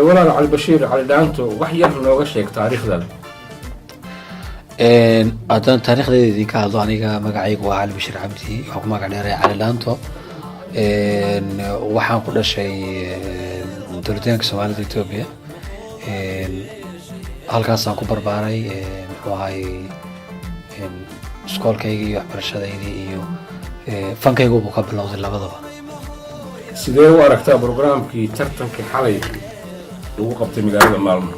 walaal cali bashiir cali dhaanto wax yar nooga sheeg taariikhdaada. haddaan taariikhdeedii ka hadlo aniga magacaygu waa cali bashiir cabdi waxaan ku magac dheeray cali dhaanto waxaan ku dhashay dowladeenka soomaalida Itoobiya halkaasaan ku barbaaray muxuu ahay iskoolkayga iyo waxbarashadaydii iyo fankaygu buu ka bilowday labadaba. sidee u aragtaa barnaamijkii tartankii xalay lagu qabtay magaalada Maalmo?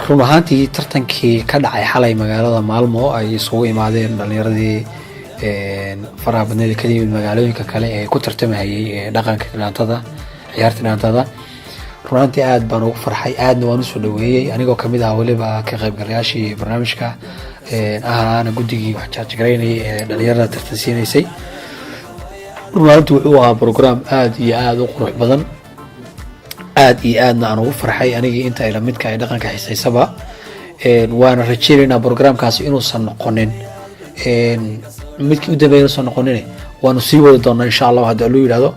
run ahaantii tartankii ka dhacay xalay magaalada Maalmo ay isugu imaadeen dhalinyaradii faraha badneed ka yimid magaalooyinka kale ee ku tartamayay dhaqanka dhaantada ciyaarta dhaantada. run ahaantii aad baan ugu farxay aadna waan u soo dhaweeyay anigoo kamid ah waliba ka qaybgalayaashii barnaamijka ahana guddigii wax jajgareynay ee dhalinyarada tartansiinaysay. run ahaantii wuxuu ahaa program aad iyo aad u qurux badan aad iyo aadna aan ugu farxay anigii inta ay la midka ay dhaqanka xiisaysaba waana rajaynaynaa programkaasi inuusan noqonin midkii u dambeeyay inuusan noqonin waanu sii wadi doonaa insha Allah haddii loo yiraahdo.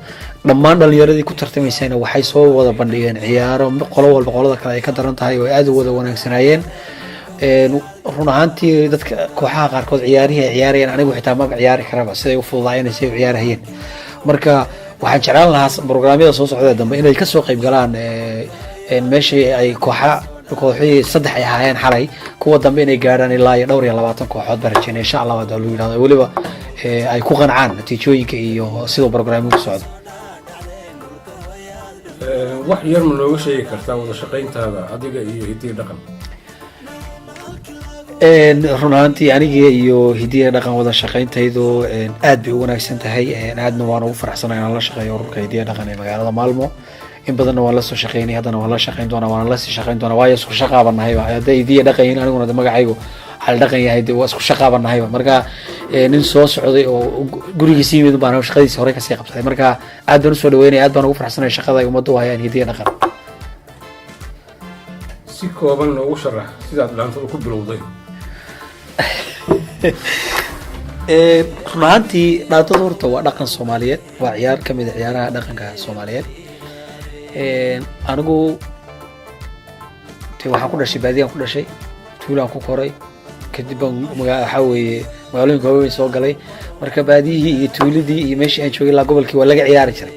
dhammaan dhalinyaradii ku tartamaysayna waxay soo wada bandhigeen ciyaaro qolo walba qolada kale ay ka daran tahay oo aad u wada wanaagsanayeen. run ahaantii dadka kooxaha qaarkood ciyaarayeen anigu xitaa ma ciyaari karaba siday u fududaayeen si ay ciyaarayeen. marka waxaan jeclaan lahaa barnaamijyada soo socda dambe inay ka soo qayb galaan meeshii ay kooxihii saddex ay ahaayeen xalay kuwa dambe inay gaaraan ilaa iyo dhowr iyo 20 kooxood baan rajaynaa insha Allah haddii loo yiraahdo waliba ay ku qancaan natiijooyinka iyo sidoo barnaamijku socdo. wax yar ma nooga sheegi kartaa wada shaqayntaada adiga iyo hidiyo dhaqan? run ahaantii aniga iyo hidiyo dhaqan wada shaqayntaydu aad bay u wanaagsan tahay aadna waan ugu faraxsanahay inaan la shaqeeyo ururka hidiyo dhaqan ee magaalada Maalmo. in badanna waan la soo shaqeynay haddana waan la shaqeyn doonaa waan la sii shaqeyn doonaa waayo isku shaqaabanahay haday hidiyo dhaqan aniguna magacaygu hal dhaqan yahay waa isku shaqaabanahay marka nin soo socday oo gurigiisa yimid baan shaqadiisa hore ka sii qabsaday marka aad baan u soo dhaweynay aad baan ugu faraxsanahay shaqada ay ummaddu hayaan hidiyo dhaqan. si kooban ugu sharax sidaad dhaantada ku bilowday. run ahaantii dhaantada horta waa dhaqan Soomaaliyeed waa ciyaar ka mid ah ciyaaraha dhaqanka Soomaaliyeed. anigu waxaan ku dhashay baadiyaan ku dhashay tuulaan ku koray kadib waxa weeye magaalooyinka waaweyn soo galay marka baadiyihii iyo tuuladii iyo meeshii aan joogay la gobolkii waa laga ciyaari jiray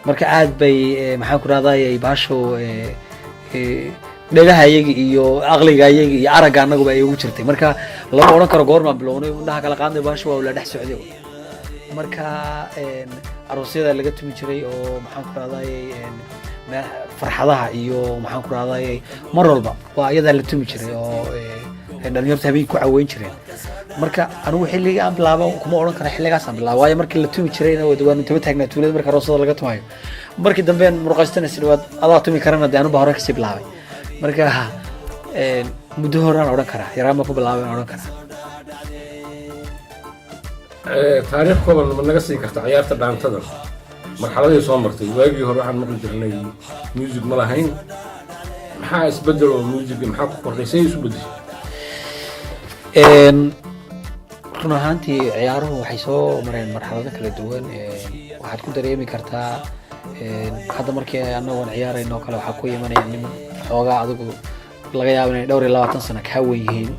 marka aad bay maxaan ku raadayay baasho dhagahayaga iyo aqligayaga iyo aragga anaguba ay ugu jirtay marka lama oran karo goorma bilownay indhaha kala qaadnay baasho waa la dhex socday marka aroosyada laga tumi jiray oo maxaan ku raadayay farxadaha iyo maxaan ku raadayay mar walba waa iyada la tumi jiray oo dhalinyarta habeen ku caweyn jireen marka anigu xilliga aan bilaabo kuma oran karo xilligaas aan bilaabo waayo markii la tumi jirayna waan inta taagnaa tuulada marka aroosyada laga tumayo markii dambe aan muruqaystana si dhawaad adaa tumi karana dee anuba hore ka sii bilaabay marka muddo hore aan oran karaa yaraan baan ku bilaabay aan oran karaa. taariikh kooban ma naga siin kartaa ciyaarta dhaantada marxaladii soo martay waagii hore waxaan maqli jirnay music ma lahayn maxaa isbedel oo music maxaa ku kordhay say isu bedeshay? run ahaantii ciyaaruhu waxay soo mareen marxalado kala duwan waxaad ku dareemi kartaa hadda markii annagoon ciyaarayno kale waxaa ku imanaya niman xoogaa adigu laga yaabo inay dhowr iyo 20 sano ka weyn yihiin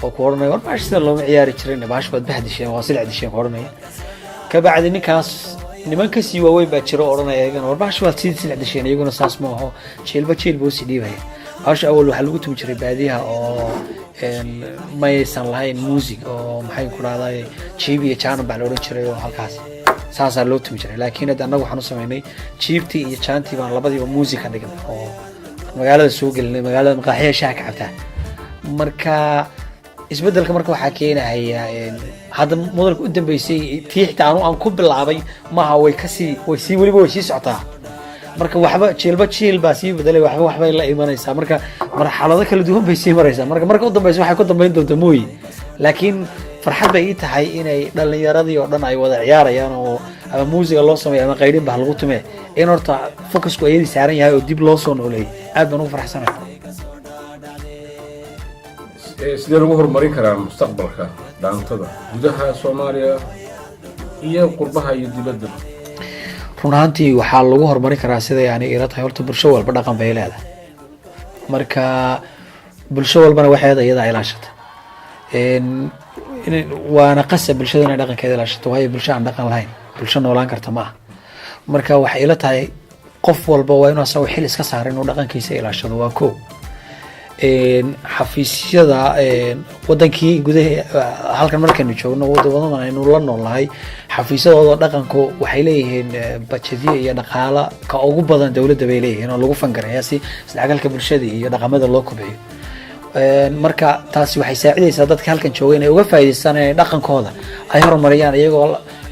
oo ku oranaya war baash sida looma ciyaari jirin baash baad bahdisheen waa silc disheen oranaya ka bacdi ninkaas niman ka sii waaweyn baa jiro oranaya eegan war baash waad sii silc disheen iyaguna saas ma aho jilba buu si dhiibay baash awal waxa lagu tumi jiray baadiyaha oo maysan lahayn music oo maxay ku raadayay jiib iyo jaan baa la oran jiray oo halkaas saasa loo tumi jiray laakiin hadda anagu waxaan u sameynay jiibtii iyo jaantii baan labadiiba music ka dhigan oo magaalada soo gelinay magaalada maqaaxiya shaah ka cabtaa marka isbedelka marka waxa keenaya hadda modelka u dambeysay tiixta aan ku bilaabay maaha way sii waliba way sii socotaa marka waxba jiilba sii bedelay waxba la imanaysa marka marxalado kala duwan bay sii maraysaa marka u dambeysay waxay ku dambeyn doontaa mooy laakiin farxad bay tahay inay dhalinyaradii oo dhan ay wada ciyaarayaan oo ama muusiga loo sameeyo ama qaydin bah lagu tumee in horta focusku ay saaran yahay oo dib loo soo nooleeyay aad baan ugu faraxsanahay. sidee lagu horumarin karaa mustaqbalka dhaantada gudaha Soomaaliya iyo qurbaha iyo dibadda? run ahaantii waxaa lagu horumarin karaa sida yani ila tahay horta bulsho walba dhaqan bay leedahay marka bulsho walbana waxeeda iyada ilaashata waana qasab bulshada inay dhaqankeeda ilaashato waayo bulsho aan dhaqan lahayn bulsho noolaan karta maaha marka waxay ila tahay qof walba waa inuu asagu xil iska saaro inuu dhaqankiisa ilaashado waa koo xafiisyada wadankii gudaha halkan markaynu joogno wadamadan aynu la noolnahay xafiisyadooda dhaqanku waxay leeyihiin budgetyo iyo dhaqaala ka ugu badan dowladda bay leeyihiin oo lagu fangareeyaa si isdhexgalka bulshada iyo dhaqamada loo kobciyo marka taasi waxay saacidaysaa dadka halkan jooga inay uga faa'iidaystaan inay dhaqankooda ay horumariyaan iyagoo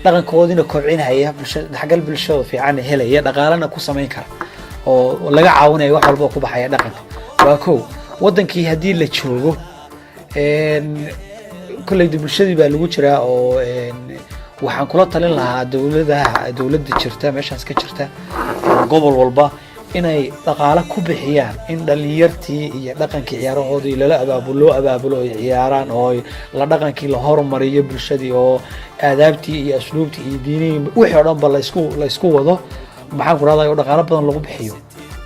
dhaqankoodina kobcinaya isdhexgal bulshada fiican helaya dhaqaalana ku samayn kara oo laga caawinayo wax walba oo ku baxaya dhaqanka waa kow wadankii haddii la joogo kolleyda bulshadii baa lagu jiraa oo waxaan kula talin lahaa dowladda jirta meeshaas ka jirta gobol walba inay dhaqaale ku bixiyaan in dhalinyartii iyo dhaqankii ciyaarahoodii loo abaabulo ay ciyaaraan oo la dhaqankii la horumariyo bulshadii oo aadaabtii iyo asluubtii iyo diinihii wixii oo dhan ba la isku wado maxaan ku rahdaa oo dhaqaale badan lagu bixiyo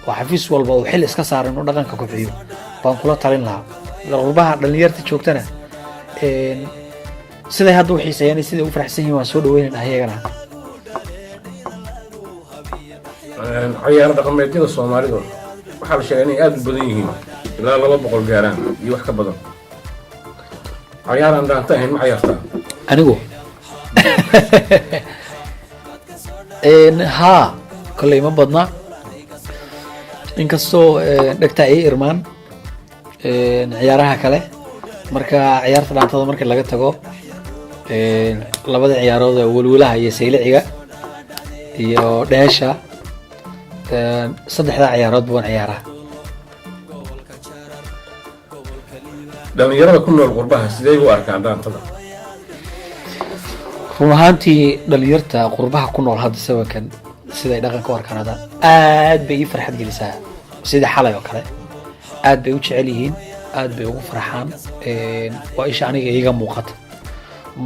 oo xafiis walba uu xil iska saaran inuu dhaqanka kobciyo baan kula talin lahaa qurbaha dhalinyarta joogtana siday hadda u xiiseeyaan siday u faraxsan yihiin waan soo dhaweynaynaa iyagana ciyaaro dhaqameedyada Soomaalidu waxaa la sheegay inay aad u badan yihiin ilaa 200 gaaraan iyo wax ka badan ciyaar aan dhaanta ahayn ma ciyaartaa anigu ha kolley ma badna inkastoo dhagta ay irmaan ciyaaraha kale marka ciyaarta dhaantada marka laga tago labada ciyaarood ee walwalaha iyo sayliciga iyo dheesha saddexda ciyaarood baan ciyaaraa dhalinyarada ku nool qurbaha sidee u arkaan dhaantada run ahaantii dhalinyarta qurbaha ku nool hadda sawakan siday dhaqanka u arkaan hadda aad bay ii farxad gelisaa sida xalay oo kale aad bay u jecel yihiin aad bay ugu farxaan waa isha aniga iiga muuqata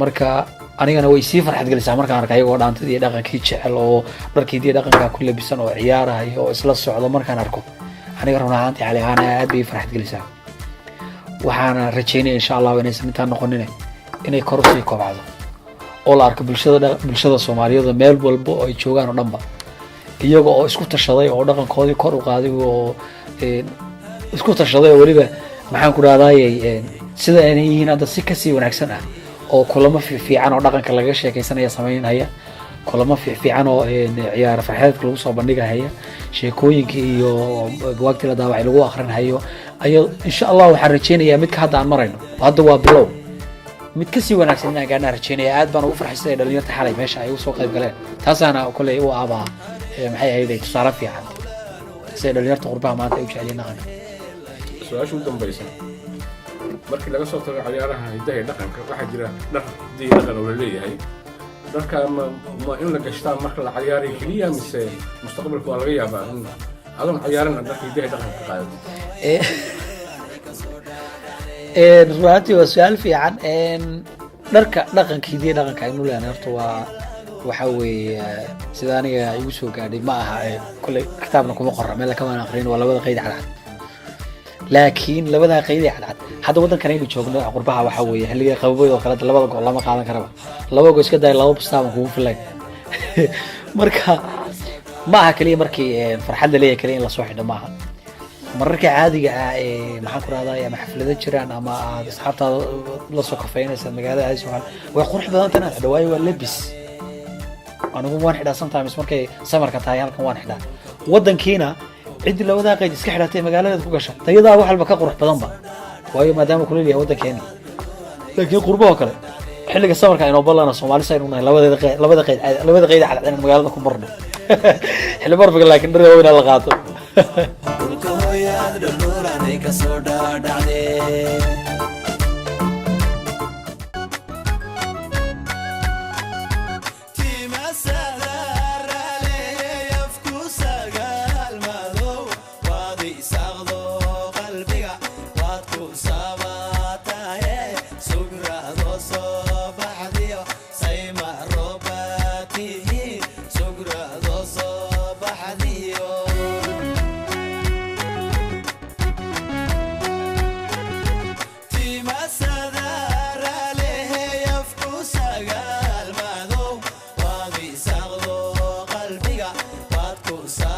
marka anigana way sii farxad gelisaa markaan arko ayagoo dhaantadii iyo dhaqankii jecel oo dharkiidii dhaqankaa ku labisan oo ciyaarayo oo isla socdo markaan arko aniga run ahaantii cali ahaan aad bay ii farxad gelisaa waxaana rajeynaya insha allahu inaysan intaan noqonin inay kor usii kobcdo oo la arko bulshada Soomaaliyeed meel walba oo ay joogaan oo dhanba iyaga oo isku tashaday oo dhaqankoodii kor u qaaday oo isku tashaday oo waliba maxaan ku raadayay sida ay yihiin hadda si kasii wanaagsan ah oo kulamo fiican oo dhaqanka laga sheekaysanaya sameynaya kulamo fiican oo ciyaar farxadeedka lagu soo bandhigayo sheekooyinka iyo waqti la daawacay lagu akhrinhayo ayo insha Allah waxaan rajeynayaa midka hadda aan marayno hadda waa bilow mid kasii wanaagsan inaan gaarnaa rajeynaya aad baan ugu farxisay dhalinyarta xalay meesha ay u soo qayb galeen taasaana kulay u aabaa maxay ahayd tusaale fiican si dhalinyarta qurbaha maanta ay u jeceliin dhaqanka su'aasha ugu dambaysa markii laga soo tago ciyaaraha hidaha dhaqanka waxaa jira dhaqan oo la leeyahay dharka ma in la gashtaa marka la ciyaaray kaliya mise mustaqbalka waa laga yaabaa in adan ciyaarana dharka hidaha dhaqanka qaado runtii waa su'aal fiican dharka dhaqanka hidaha dhaqanka aynu leenahay horta waa waxa weeye sida aniga igu soo gaadhay ma aha kulay kitaabna kuma qorra meel kama aqrin waa labada qeyd cad laakiin labada qeyd cad hadda wadankan aynu joogno qurbaha waxa weeye xilliga qabowga oo kale labada gool lama qaadan karaba laba gool iska day laba bastaaban kugu filay marka ma aha kaliya markii farxad leeyahay kaliya in la soo xidho ma aha mararka caadiga ah maxaan ku raadaya ama xaflada jiraan ama asxaabtaada la soo kafeynaysa magaalada ay soo way qurux badan tahay dhawaayo waa labis anigu waan xidhaa sometimes markay samarka tahay halkan waan xidhaa wadankiina cid labada qeyd iska xidhatay magaalada ku gasha tayada wax walba ka qurux badan ba waayo maadaama kullu leeyahay wadankeena laakiin qurbaha kale xilliga samarka inoo balana Soomaaliya aynu nahay labada qeyd cad magaalada ku marno xilli barfiga laakiin dhar weyn la qaato Sugra full size.